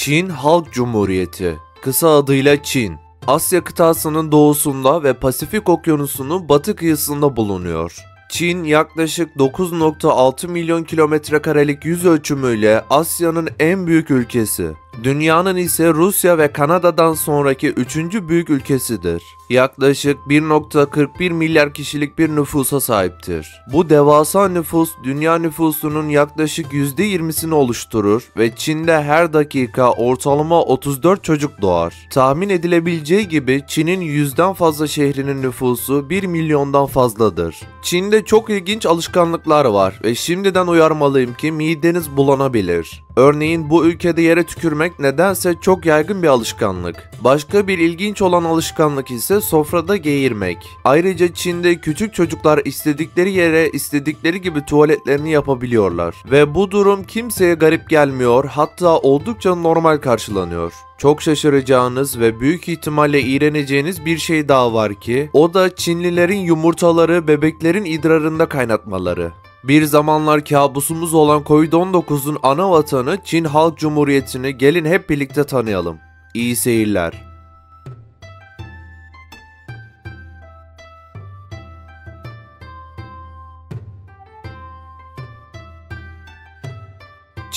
Çin Halk Cumhuriyeti, kısa adıyla Çin, Asya kıtasının doğusunda ve Pasifik Okyanusu'nun batı kıyısında bulunuyor. Çin yaklaşık 9,6 milyon kilometrekarelik yüz ölçümüyle Asya'nın en büyük ülkesi. Dünyanın ise Rusya ve Kanada'dan sonraki 3. büyük ülkesidir. Yaklaşık 1,41 milyar kişilik bir nüfusa sahiptir. Bu devasa nüfus dünya nüfusunun yaklaşık %20'sini oluşturur ve Çin'de her dakika ortalama 34 çocuk doğar. Tahmin edilebileceği gibi Çin'in 100'den fazla şehrinin nüfusu 1 milyondan fazladır. Çin'de çok ilginç alışkanlıklar var ve şimdiden uyarmalıyım ki mideniz bulanabilir. Örneğin bu ülkede yere tükürmek nedense çok yaygın bir alışkanlık. Başka bir ilginç olan alışkanlık ise sofrada geğirmek. Ayrıca Çin'de küçük çocuklar istedikleri yere istedikleri gibi tuvaletlerini yapabiliyorlar. Ve bu durum kimseye garip gelmiyor, hatta oldukça normal karşılanıyor. Çok şaşıracağınız ve büyük ihtimalle iğreneceğiniz bir şey daha var ki, o da Çinlilerin yumurtaları bebeklerin idrarında kaynatmaları. Bir zamanlar kabusumuz olan Covid-19'un ana vatanı Çin Halk Cumhuriyeti'ni gelin hep birlikte tanıyalım. İyi seyirler.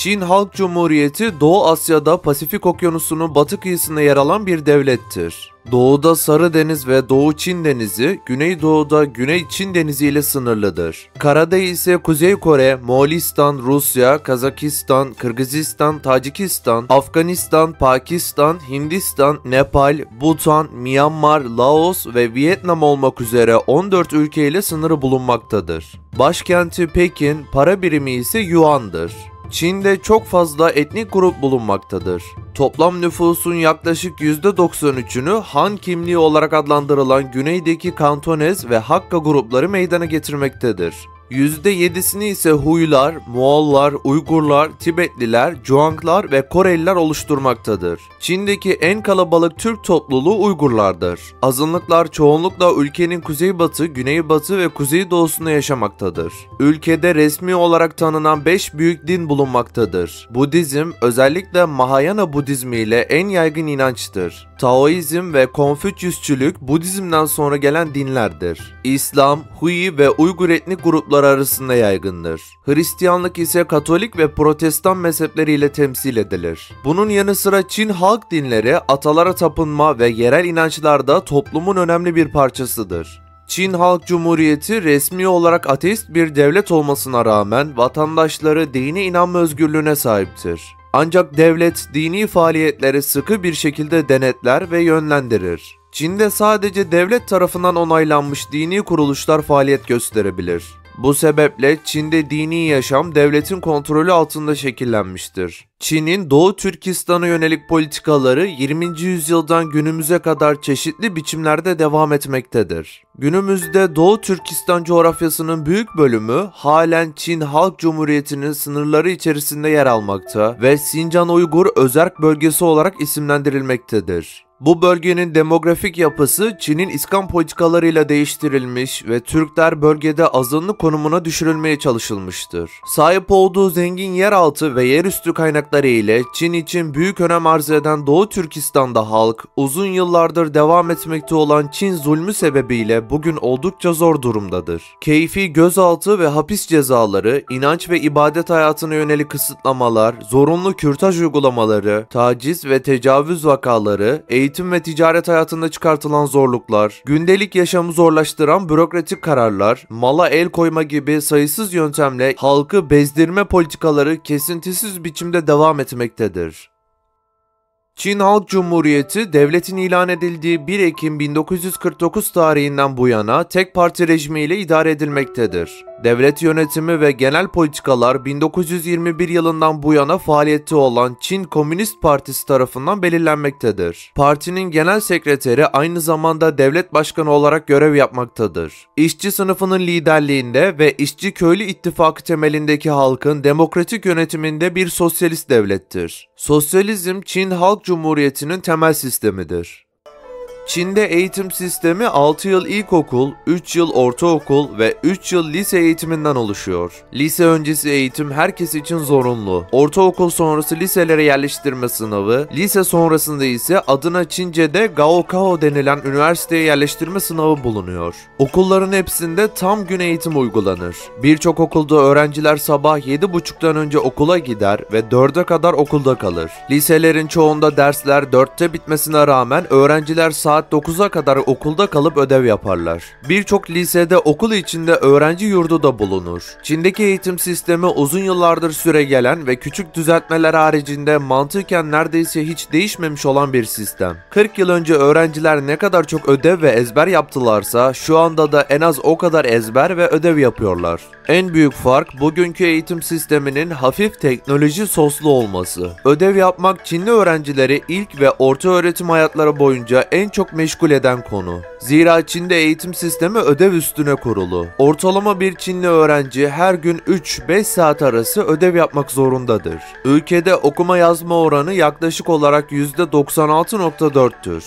Çin Halk Cumhuriyeti, Doğu Asya'da Pasifik Okyanusu'nun batı kıyısında yer alan bir devlettir. Doğuda Sarı Deniz ve Doğu Çin Denizi, Güneydoğu'da Güney Çin Denizi ile sınırlıdır. Karada ise Kuzey Kore, Moğolistan, Rusya, Kazakistan, Kırgızistan, Tacikistan, Afganistan, Pakistan, Hindistan, Nepal, Bhutan, Myanmar, Laos ve Vietnam olmak üzere 14 ülke ile sınırı bulunmaktadır. Başkenti Pekin, para birimi ise Yuan'dır. Çin'de çok fazla etnik grup bulunmaktadır. Toplam nüfusun yaklaşık %93'ünü Han kimliği olarak adlandırılan güneydeki Kantonez ve Hakka grupları meydana getirmektedir. %7'sini ise Huylar, Moğollar, Uygurlar, Tibetliler, Zhuanglar ve Koreliler oluşturmaktadır. Çin'deki en kalabalık Türk topluluğu Uygurlardır. Azınlıklar çoğunlukla ülkenin kuzeybatı, güneybatı ve kuzeydoğusunda yaşamaktadır. Ülkede resmi olarak tanınan 5 büyük din bulunmaktadır. Budizm, özellikle Mahayana Budizmi ile en yaygın inançtır. Taoizm ve Konfüçyüsçülük Budizm'den sonra gelen dinlerdir. İslam, Hui ve Uygur etnik grupları arasında yaygındır. Hristiyanlık ise Katolik ve Protestan mezhepleriyle temsil edilir. Bunun yanı sıra Çin halk dinleri, atalara tapınma ve yerel inançlarda toplumun önemli bir parçasıdır. Çin Halk Cumhuriyeti resmi olarak ateist bir devlet olmasına rağmen vatandaşları dini inanma özgürlüğüne sahiptir. Ancak devlet dini faaliyetleri sıkı bir şekilde denetler ve yönlendirir. Çin'de sadece devlet tarafından onaylanmış dini kuruluşlar faaliyet gösterebilir. Bu sebeple Çin'de dini yaşam devletin kontrolü altında şekillenmiştir. Çin'in Doğu Türkistan'a yönelik politikaları 20. yüzyıldan günümüze kadar çeşitli biçimlerde devam etmektedir. Günümüzde Doğu Türkistan coğrafyasının büyük bölümü halen Çin Halk Cumhuriyeti'nin sınırları içerisinde yer almakta ve Sincan Uygur Özerk Bölgesi olarak isimlendirilmektedir. Bu bölgenin demografik yapısı Çin'in iskan politikalarıyla değiştirilmiş ve Türkler bölgede azınlık konumuna düşürülmeye çalışılmıştır. Sahip olduğu zengin yeraltı ve yerüstü kaynakları ile Çin için büyük önem arz eden Doğu Türkistan'da halk, uzun yıllardır devam etmekte olan Çin zulmü sebebiyle bugün oldukça zor durumdadır. Keyfi gözaltı ve hapis cezaları, inanç ve ibadet hayatına yönelik kısıtlamalar, zorunlu kürtaj uygulamaları, taciz ve tecavüz vakaları, eğitim ve ticaret hayatında çıkartılan zorluklar, gündelik yaşamı zorlaştıran bürokratik kararlar, mala el koyma gibi sayısız yöntemle halkı bezdirme politikaları kesintisiz biçimde devam etmektedir. Çin Halk Cumhuriyeti, devletin ilan edildiği 1 Ekim 1949 tarihinden bu yana tek parti rejimiyle idare edilmektedir. Devlet yönetimi ve genel politikalar 1921 yılından bu yana faaliyette olan Çin Komünist Partisi tarafından belirlenmektedir. Partinin genel sekreteri aynı zamanda devlet başkanı olarak görev yapmaktadır. İşçi sınıfının liderliğinde ve İşçi Köylü İttifakı temelindeki halkın demokratik yönetiminde bir sosyalist devlettir. Sosyalizm, Çin Halk Cumhuriyeti'nin temel sistemidir. Çin'de eğitim sistemi 6 yıl ilkokul, 3 yıl ortaokul ve 3 yıl lise eğitiminden oluşuyor. Lise öncesi eğitim herkes için zorunlu. Ortaokul sonrası liselere yerleştirme sınavı, lise sonrasında ise adına Çince'de Gaokao denilen üniversiteye yerleştirme sınavı bulunuyor. Okulların hepsinde tam gün eğitim uygulanır. Birçok okulda öğrenciler sabah 7.30'dan önce okula gider ve 4'e kadar okulda kalır. Liselerin çoğunda dersler 4'te bitmesine rağmen öğrenciler saat 9'a kadar okulda kalıp ödev yaparlar. Birçok lisede okul içinde öğrenci yurdu da bulunur. Çin'deki eğitim sistemi uzun yıllardır süregelen ve küçük düzeltmeler haricinde mantıken neredeyse hiç değişmemiş olan bir sistem. 40 yıl önce öğrenciler ne kadar çok ödev ve ezber yaptılarsa şu anda da en az o kadar ezber ve ödev yapıyorlar. En büyük fark bugünkü eğitim sisteminin hafif teknoloji soslu olması. Ödev yapmak Çinli öğrencileri ilk ve orta öğretim hayatları boyunca en çok meşgul eden konu. Zira Çin'de eğitim sistemi ödev üstüne kurulu. Ortalama bir Çinli öğrenci her gün 3-5 saat arası ödev yapmak zorundadır. Ülkede okuma yazma oranı yaklaşık olarak %96.4'tür.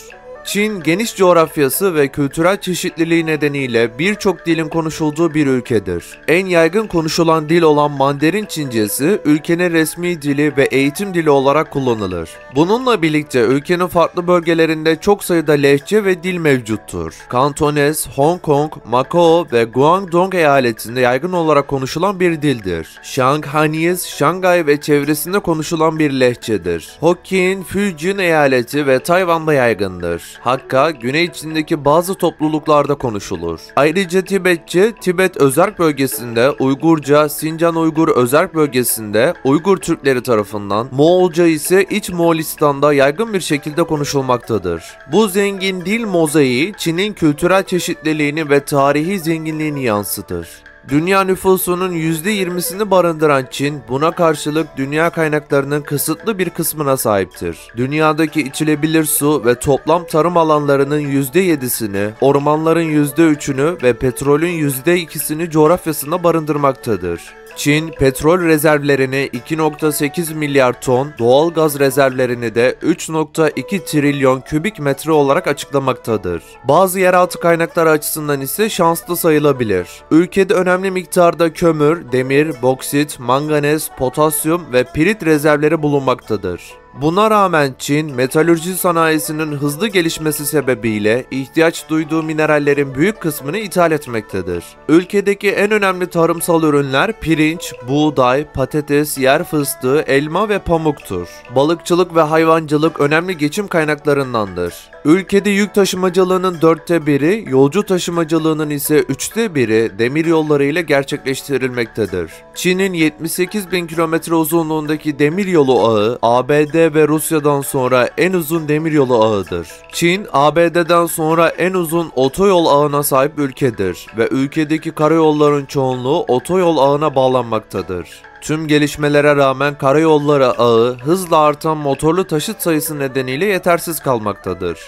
Çin, geniş coğrafyası ve kültürel çeşitliliği nedeniyle birçok dilin konuşulduğu bir ülkedir. En yaygın konuşulan dil olan Mandarin Çincesi, ülkenin resmi dili ve eğitim dili olarak kullanılır. Bununla birlikte ülkenin farklı bölgelerinde çok sayıda lehçe ve dil mevcuttur. Kantones, Hong Kong, Macao ve Guangdong eyaletinde yaygın olarak konuşulan bir dildir. Shanghainese, Şangay ve çevresinde konuşulan bir lehçedir. Hokkien, Fujian eyaleti ve Tayvan'da yaygındır. Hakka, Güney Çin'deki bazı topluluklarda konuşulur. Ayrıca Tibetçe, Tibet özerk bölgesinde, Uygurca, Sincan Uygur özerk bölgesinde, Uygur Türkleri tarafından, Moğolca ise İç Moğolistan'da yaygın bir şekilde konuşulmaktadır. Bu zengin dil mozaiği, Çin'in kültürel çeşitliliğini ve tarihi zenginliğini yansıtır. Dünya nüfusunun %20'sini barındıran Çin, buna karşılık dünya kaynaklarının kısıtlı bir kısmına sahiptir. Dünyadaki içilebilir su ve toplam tarım alanlarının %7'sini, ormanların %3'ünü ve petrolün %2'sini coğrafyasında barındırmaktadır. Çin, petrol rezervlerini 2.8 milyar ton, doğal gaz rezervlerini de 3.2 trilyon kübik metre olarak açıklamaktadır. Bazı yeraltı kaynakları açısından ise şanslı sayılabilir. Ülkede önemli miktarda kömür, demir, boksit, manganez, potasyum ve pirit rezervleri bulunmaktadır. Buna rağmen Çin, metalürji sanayisinin hızlı gelişmesi sebebiyle ihtiyaç duyduğu minerallerin büyük kısmını ithal etmektedir. Ülkedeki en önemli tarımsal ürünler pirinç, buğday, patates, yer fıstığı, elma ve pamuktur. Balıkçılık ve hayvancılık önemli geçim kaynaklarındandır. Ülkede yük taşımacılığının 1/4'ü, yolcu taşımacılığının ise 1/3'ü demir yolları ile gerçekleştirilmektedir. Çin'in 78.000 kilometre uzunluğundaki demiryolu ağı, ABD ve Rusya'dan sonra en uzun demiryolu ağıdır. Çin, ABD'den sonra en uzun otoyol ağına sahip ülkedir ve ülkedeki karayolların çoğunluğu otoyol ağına bağlanmaktadır. Tüm gelişmelere rağmen karayolları ağı hızla artan motorlu taşıt sayısı nedeniyle yetersiz kalmaktadır.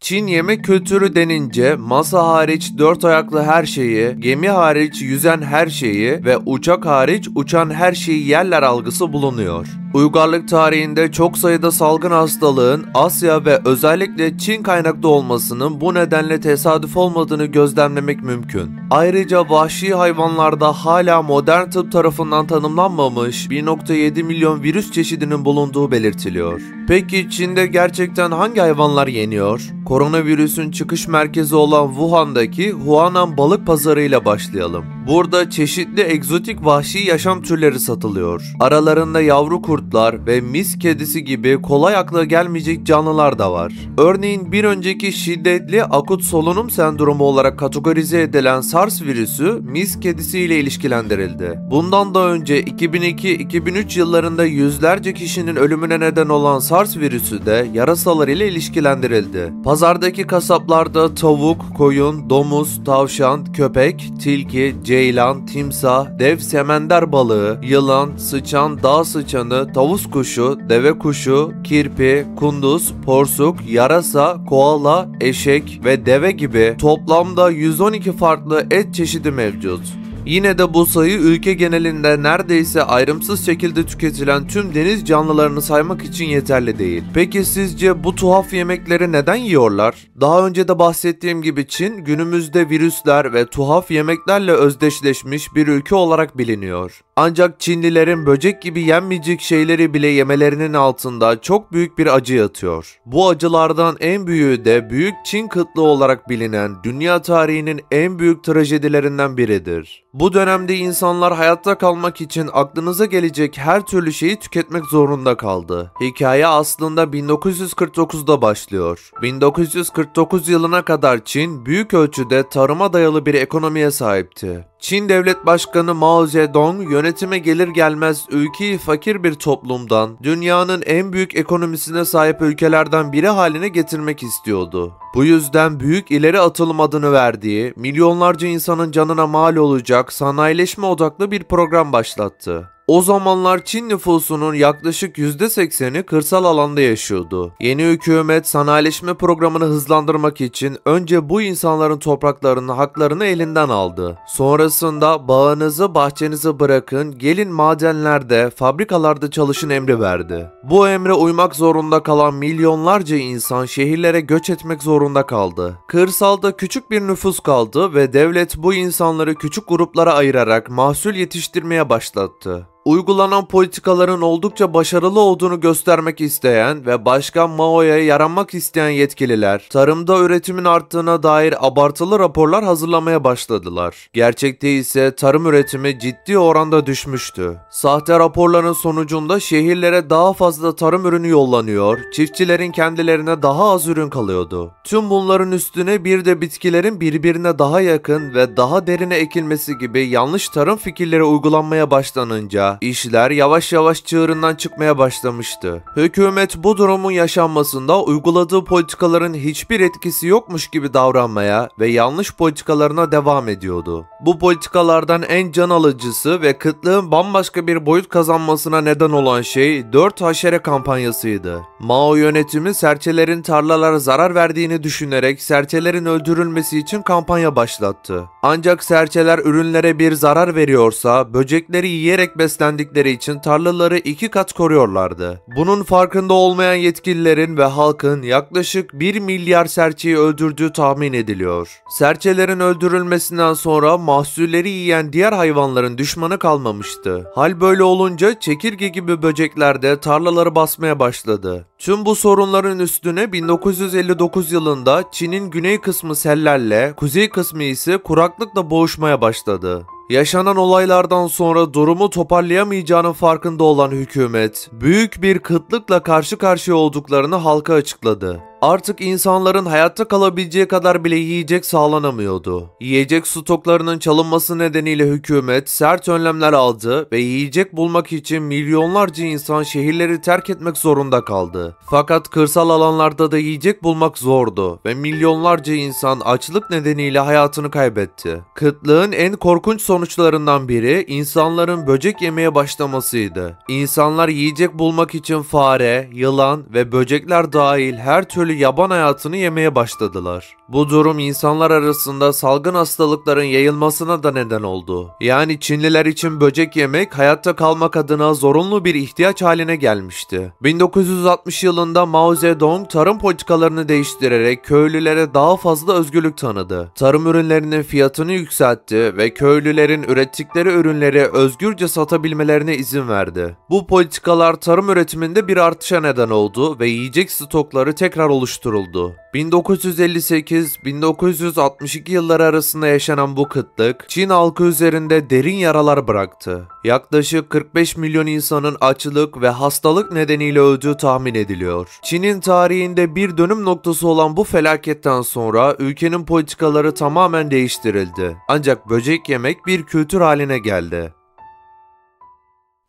Çin yemek kültürü denince masa hariç 4 ayaklı her şeyi, gemi hariç yüzen her şeyi ve uçak hariç uçan her şeyi yerler algısı bulunuyor. Uygarlık tarihinde çok sayıda salgın hastalığın Asya ve özellikle Çin kaynaklı olmasının bu nedenle tesadüf olmadığını gözlemlemek mümkün. Ayrıca vahşi hayvanlarda hala modern tıp tarafından tanımlanmamış 1.7 milyon virüs çeşidinin bulunduğu belirtiliyor. Peki Çin'de gerçekten hangi hayvanlar yeniyor? Koronavirüsün çıkış merkezi olan Wuhan'daki Huanan balık pazarı ile başlayalım. Burada çeşitli egzotik vahşi yaşam türleri satılıyor. Aralarında yavru kurtlar ve mis kedisi gibi kolay akla gelmeyecek canlılar da var. Örneğin bir önceki şiddetli akut solunum sendromu olarak kategorize edilen SARS virüsü mis kedisi ile ilişkilendirildi. Bundan da önce 2002-2003 yıllarında yüzlerce kişinin ölümüne neden olan SARS virüsü de yarasalar ile ilişkilendirildi. Pazardaki kasaplarda tavuk, koyun, domuz, tavşan, köpek, tilki, ceylan, timsah, dev semender balığı, yılan, sıçan, dağ sıçanı, tavus kuşu, deve kuşu, kirpi, kunduz, porsuk, yarasa, koala, eşek ve deve gibi toplamda 112 farklı et çeşidi mevcut. Yine de bu sayı ülke genelinde neredeyse ayrımsız şekilde tüketilen tüm deniz canlılarını saymak için yeterli değil. Peki sizce bu tuhaf yemekleri neden yiyorlar? Daha önce de bahsettiğim gibi Çin günümüzde virüsler ve tuhaf yemeklerle özdeşleşmiş bir ülke olarak biliniyor. Ancak Çinlilerin böcek gibi yenmeyecek şeyleri bile yemelerinin altında çok büyük bir acı yatıyor. Bu acılardan en büyüğü de Büyük Çin kıtlığı olarak bilinen dünya tarihinin en büyük trajedilerinden biridir. Bu dönemde insanlar hayatta kalmak için aklınıza gelecek her türlü şeyi tüketmek zorunda kaldı. Hikaye aslında 1949'da başlıyor. 1949 yılına kadar Çin büyük ölçüde tarıma dayalı bir ekonomiye sahipti. Çin Devlet Başkanı Mao Zedong yönetime gelir gelmez ülkeyi fakir bir toplumdan dünyanın en büyük ekonomisine sahip ülkelerden biri haline getirmek istiyordu. Bu yüzden büyük ileri atılım adını verdiği, milyonlarca insanın canına mal olacak sanayileşme odaklı bir program başlattı. O zamanlar Çin nüfusunun yaklaşık %80'i kırsal alanda yaşıyordu. Yeni hükümet sanayileşme programını hızlandırmak için önce bu insanların topraklarını, haklarını elinden aldı. Sonrasında bağınızı, bahçenizi bırakın, gelin madenlerde, fabrikalarda çalışın emri verdi. Bu emre uymak zorunda kalan milyonlarca insan şehirlere göç etmek zorunda kaldı. Kırsalda küçük bir nüfus kaldı ve devlet bu insanları küçük gruplara ayırarak mahsul yetiştirmeye başlattı. Uygulanan politikaların oldukça başarılı olduğunu göstermek isteyen ve Başkan Mao'ya yaranmak isteyen yetkililer, tarımda üretimin arttığına dair abartılı raporlar hazırlamaya başladılar. Gerçekte ise tarım üretimi ciddi oranda düşmüştü. Sahte raporların sonucunda şehirlere daha fazla tarım ürünü yollanıyor, çiftçilerin kendilerine daha az ürün kalıyordu. Tüm bunların üstüne bir de bitkilerin birbirine daha yakın ve daha derine ekilmesi gibi yanlış tarım fikirleri uygulanmaya başlanınca, İşler yavaş yavaş çığırından çıkmaya başlamıştı. Hükümet bu durumun yaşanmasında uyguladığı politikaların hiçbir etkisi yokmuş gibi davranmaya ve yanlış politikalarına devam ediyordu. Bu politikalardan en can alıcısı ve kıtlığın bambaşka bir boyut kazanmasına neden olan şey 4 haşere kampanyasıydı. Mao yönetimi serçelerin tarlalara zarar verdiğini düşünerek serçelerin öldürülmesi için kampanya başlattı. Ancak serçeler ürünlere bir zarar veriyorsa böcekleri yiyerek beslendikleri için tarlaları 2 kat koruyorlardı. Bunun farkında olmayan yetkililerin ve halkın yaklaşık 1 milyar serçeyi öldürdüğü tahmin ediliyor. Serçelerin öldürülmesinden sonra mahsulleri yiyen diğer hayvanların düşmanı kalmamıştı. Hal böyle olunca çekirge gibi böcekler de tarlaları basmaya başladı. Tüm bu sorunların üstüne 1959 yılında Çin'in güney kısmı sellerle, kuzey kısmı ise kuraklıkla boğuşmaya başladı. Yaşanan olaylardan sonra durumu toparlayamayacağının farkında olan hükümet, büyük bir kıtlıkla karşı karşıya olduklarını halka açıkladı. Artık insanların hayatta kalabileceği kadar bile yiyecek sağlanamıyordu. Yiyecek stoklarının çalınması nedeniyle hükümet sert önlemler aldı ve yiyecek bulmak için milyonlarca insan şehirleri terk etmek zorunda kaldı. Fakat kırsal alanlarda da yiyecek bulmak zordu ve milyonlarca insan açlık nedeniyle hayatını kaybetti. Kıtlığın en korkunç sonuçlarından biri insanların böcek yemeye başlamasıydı. İnsanlar yiyecek bulmak için fare, yılan ve böcekler dahil her türlü yaban hayatını yemeye başladılar. Bu durum insanlar arasında salgın hastalıkların yayılmasına da neden oldu. Yani Çinliler için böcek yemek hayatta kalmak adına zorunlu bir ihtiyaç haline gelmişti. 1960 yılında Mao Zedong tarım politikalarını değiştirerek köylülere daha fazla özgürlük tanıdı. Tarım ürünlerinin fiyatını yükseltti ve köylülerin ürettikleri ürünleri özgürce satabilmelerine izin verdi. Bu politikalar tarım üretiminde bir artışa neden oldu ve yiyecek stokları tekrar oluşturuldu. 1958-1962 yılları arasında yaşanan bu kıtlık, Çin halkı üzerinde derin yaralar bıraktı. Yaklaşık 45 milyon insanın açlık ve hastalık nedeniyle öldüğü tahmin ediliyor. Çin'in tarihinde bir dönüm noktası olan bu felaketten sonra ülkenin politikaları tamamen değiştirildi. Ancak böcek yemek bir kültür haline geldi.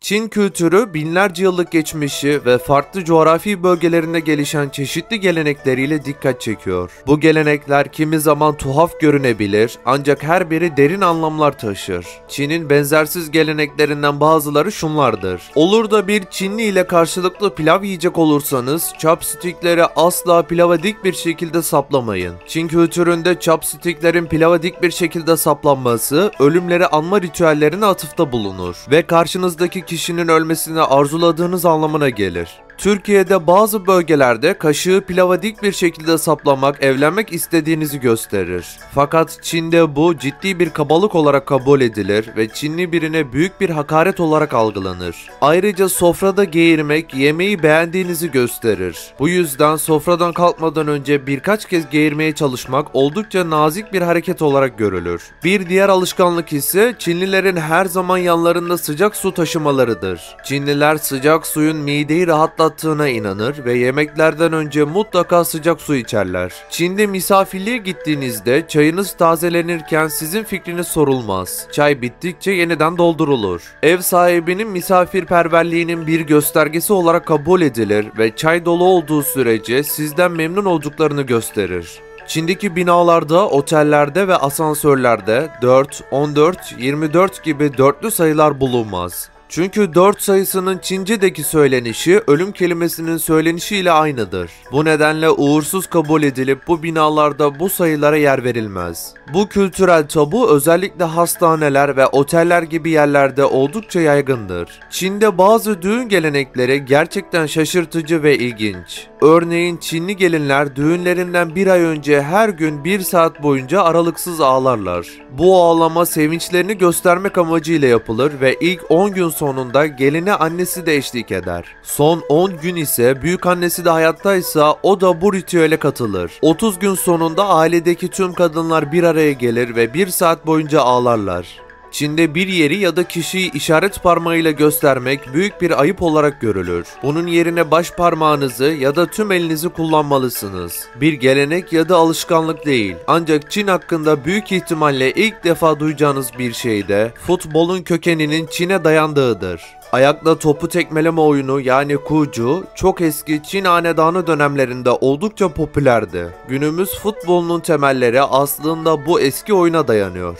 Çin kültürü binlerce yıllık geçmişi ve farklı coğrafi bölgelerinde gelişen çeşitli gelenekleriyle dikkat çekiyor. Bu gelenekler kimi zaman tuhaf görünebilir ancak her biri derin anlamlar taşır. Çin'in benzersiz geleneklerinden bazıları şunlardır. Olur da bir Çinli ile karşılıklı pilav yiyecek olursanız chopstickleri asla pilava dik bir şekilde saplamayın. Çin kültüründe chopsticklerin pilava dik bir şekilde saplanması ölümleri anma ritüellerine atıfta bulunur ve karşınızdaki kişinin ölmesini arzuladığınız anlamına gelir. Türkiye'de bazı bölgelerde kaşığı pilava dik bir şekilde saplamak evlenmek istediğinizi gösterir. Fakat Çin'de bu ciddi bir kabalık olarak kabul edilir ve Çinli birine büyük bir hakaret olarak algılanır. Ayrıca sofrada geğirmek yemeği beğendiğinizi gösterir. Bu yüzden sofradan kalkmadan önce birkaç kez geğirmeye çalışmak oldukça nazik bir hareket olarak görülür. Bir diğer alışkanlık ise Çinlilerin her zaman yanlarında sıcak su taşımalarıdır. Çinliler sıcak suyun mideyi rahatlatır inanır ve yemeklerden önce mutlaka sıcak su içerler. Çin'de misafirliğe gittiğinizde çayınız tazelenirken sizin fikriniz sorulmaz. Çay bittikçe yeniden doldurulur. Ev sahibinin misafirperverliğinin bir göstergesi olarak kabul edilir ve çay dolu olduğu sürece sizden memnun olduklarını gösterir. Çin'deki binalarda, otellerde ve asansörlerde 4, 14, 24 gibi dörtlü sayılar bulunmaz. Çünkü 4 sayısının Çince'deki söylenişi ölüm kelimesinin söylenişiyle aynıdır. Bu nedenle uğursuz kabul edilip bu binalarda bu sayılara yer verilmez. Bu kültürel tabu özellikle hastaneler ve oteller gibi yerlerde oldukça yaygındır. Çin'de bazı düğün gelenekleri gerçekten şaşırtıcı ve ilginç. Örneğin Çinli gelinler düğünlerinden bir ay önce her gün 1 saat boyunca aralıksız ağlarlar. Bu ağlama sevinçlerini göstermek amacıyla yapılır ve ilk 10 gün sonunda geline annesi de eşlik eder. Son 10 gün ise büyük annesi de hayattaysa o da bu ritüele katılır. 30 gün sonunda ailedeki tüm kadınlar bir araya gelir ve 1 saat boyunca ağlarlar. Çin'de bir yeri ya da kişiyi işaret parmağıyla göstermek büyük bir ayıp olarak görülür. Bunun yerine baş parmağınızı ya da tüm elinizi kullanmalısınız. Bir gelenek ya da alışkanlık değil. Ancak Çin hakkında büyük ihtimalle ilk defa duyacağınız bir şey de futbolun kökeninin Çin'e dayandığıdır. Ayakla topu tekmeleme oyunu yani kuju çok eski Çin hanedanı dönemlerinde oldukça popülerdi. Günümüz futbolunun temelleri aslında bu eski oyuna dayanıyor.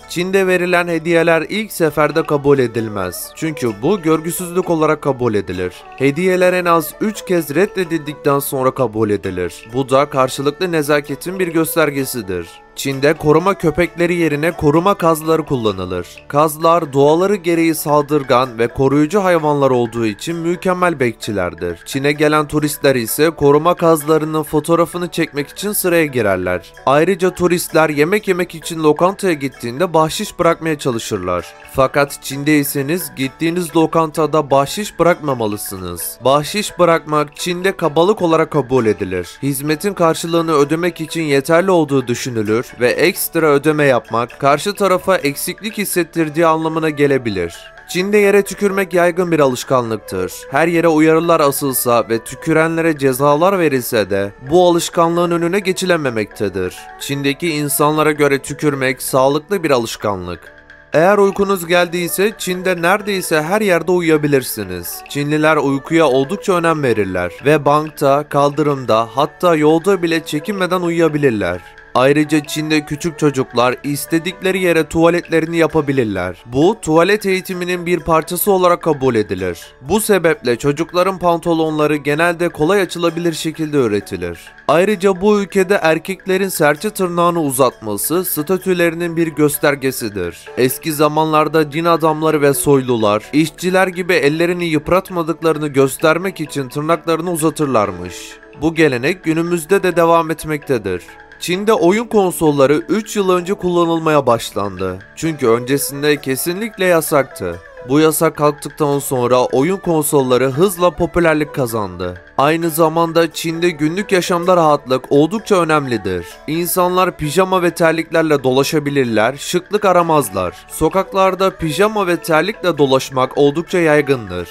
Çin'de verilen hediyeler ilk seferde kabul edilmez. Çünkü bu görgüsüzlük olarak kabul edilir. Hediyeler en az 3 kez reddedildikten sonra kabul edilir. Bu da karşılıklı nezaketin bir göstergesidir. Çin'de koruma köpekleri yerine koruma kazları kullanılır. Kazlar doğaları gereği saldırgan ve koruyucu hayvanlar olduğu için mükemmel bekçilerdir. Çin'e gelen turistler ise koruma kazlarının fotoğrafını çekmek için sıraya girerler. Ayrıca turistler yemek yemek için lokantaya gittiğinde bahşiş bırakmaya çalışırlar. Fakat Çin'deyseniz gittiğiniz lokantada bahşiş bırakmamalısınız. Bahşiş bırakmak Çin'de kabalık olarak kabul edilir. Hizmetin karşılığını ödemek için yeterli olduğu düşünülür ve ekstra ödeme yapmak karşı tarafa eksiklik hissettirdiği anlamına gelebilir. Çin'de yere tükürmek yaygın bir alışkanlıktır. Her yere uyarılar asılsa ve tükürenlere cezalar verilse de bu alışkanlığın önüne geçilememektedir. Çin'deki insanlara göre tükürmek sağlıklı bir alışkanlık. Eğer uykunuz geldiyse Çin'de neredeyse her yerde uyuyabilirsiniz. Çinliler uykuya oldukça önem verirler ve bankta, kaldırımda hatta yolda bile çekinmeden uyuyabilirler. Ayrıca Çin'de küçük çocuklar istedikleri yere tuvaletlerini yapabilirler. Bu tuvalet eğitiminin bir parçası olarak kabul edilir. Bu sebeple çocukların pantolonları genelde kolay açılabilir şekilde üretilir. Ayrıca bu ülkede erkeklerin serçe tırnağını uzatması statülerinin bir göstergesidir. Eski zamanlarda din adamları ve soylular, işçiler gibi ellerini yıpratmadıklarını göstermek için tırnaklarını uzatırlarmış. Bu gelenek günümüzde de devam etmektedir. Çin'de oyun konsolları 3 yıl önce kullanılmaya başlandı. Çünkü öncesinde kesinlikle yasaktı. Bu yasak kalktıktan sonra oyun konsolları hızla popülerlik kazandı. Aynı zamanda Çin'de günlük yaşamda rahatlık oldukça önemlidir. İnsanlar pijama ve terliklerle dolaşabilirler, şıklık aramazlar. Sokaklarda pijama ve terlikle dolaşmak oldukça yaygındır.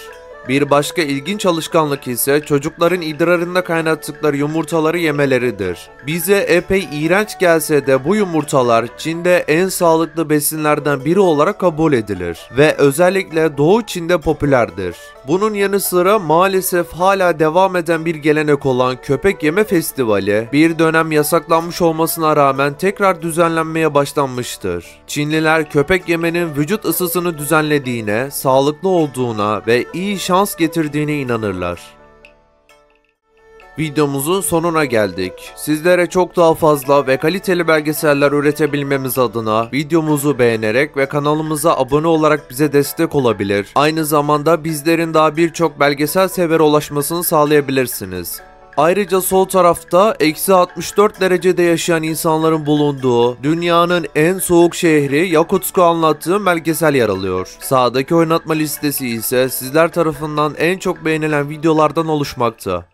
Bir başka ilginç alışkanlık ise çocukların idrarında kaynattıkları yumurtaları yemeleridir. Bize epey iğrenç gelse de bu yumurtalar Çin'de en sağlıklı besinlerden biri olarak kabul edilir ve özellikle Doğu Çin'de popülerdir. Bunun yanı sıra maalesef hala devam eden bir gelenek olan köpek yeme festivali bir dönem yasaklanmış olmasına rağmen tekrar düzenlenmeye başlanmıştır. Çinliler köpek yemenin vücut ısısını düzenlediğine, sağlıklı olduğuna ve iyi şans getirdiğine inanırlar. Videomuzun sonuna geldik. Sizlere çok daha fazla ve kaliteli belgeseller üretebilmemiz adına videomuzu beğenerek ve kanalımıza abone olarak bize destek olabilir. Aynı zamanda bizlerin daha birçok belgesel severe ulaşmasını sağlayabilirsiniz. Ayrıca sol tarafta eksi 64 derecede yaşayan insanların bulunduğu dünyanın en soğuk şehri Yakutsk'u anlattığım belgesel yer alıyor. Sağdaki oynatma listesi ise sizler tarafından en çok beğenilen videolardan oluşmakta.